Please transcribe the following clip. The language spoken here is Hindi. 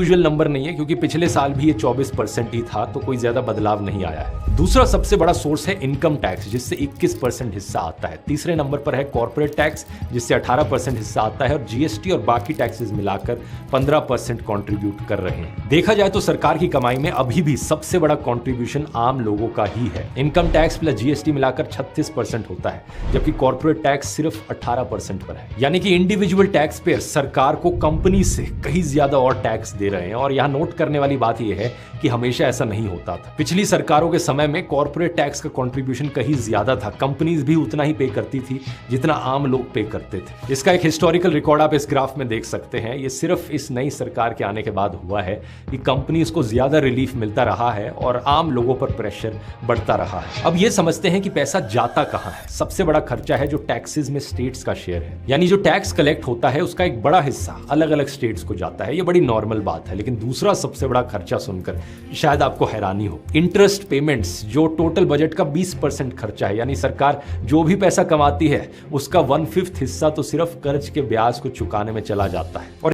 अनयूजुअल नंबर नहीं है, क्योंकि पिछले साल भी ये 24% ही था, तो कोई ज्यादा बदलाव नहीं आया है। दूसरा सबसे बड़ा सोर्स है इनकम टैक्स, जिससे 21% हिस्सा आता है। तीसरे नंबर पर है कॉर्पोरेट टैक्स, जिससे 18% हिस्सा आता है, और जीएसटी और बाकी टैक्सेस मिलाकर 15% कंट्रीब्यूट कर रहे हैं। देखा जाए तो सरकार की कमाई में अभी भी सबसे बड़ा कंट्रीब्यूशन आम लोगों का ही है। इनकम टैक्स प्लस जीएसटी मिलाकर 36% होता है, जबकि कॉर्पोरेट टैक्स सिर्फ 18% पर है। यानी कि इंडिविजुअल टैक्स पेयर सरकार को कंपनी से कहीं ज्यादा और टैक्स दे रहे हैं। और यहां नोट करने वाली बात यह है कि हमेशा ऐसा नहीं होता था। पिछली सरकारों के समय में कॉर्पोरेट टैक्स का कंट्रीब्यूशन कहीं ज्यादा था, कंपनीज भी उतना ही पे करती थी जितना आम लोग पे करते थे। इसका एक हिस्टोरिकल रिकॉर्ड आप इस ग्राफ में देख सकते हैं। ये सिर्फ इस नई सरकार के आने के बाद हुआ है कि कंपनीज को ज्यादा रिलीफ मिलता रहा है और आम लोगों पर प्रेशर बढ़ता रहा है। अब ये समझते हैं कि पैसा जाता कहां है। सबसे बड़ा खर्चा है जो टैक्सेस में स्टेट्स का शेयर है, यानी जो टैक्स कलेक्ट होता है उसका एक बड़ा हिस्सा अलग अलग स्टेट्स को जाता है। ये बड़ी नॉर्मल बात है। लेकिन दूसरा सबसे बड़ा खर्चा सुनकर शायद आपको हैरानी हो, इंटरेस्ट पेमेंट्स, जो टोटल बजट का 20% खर्चा है। यानी सरकार जो भी पैसा कमाती है उसका 1/5 हिस्सा तो सिर्फ कर्ज के ब्याज को चुकाने में चला जाता है। और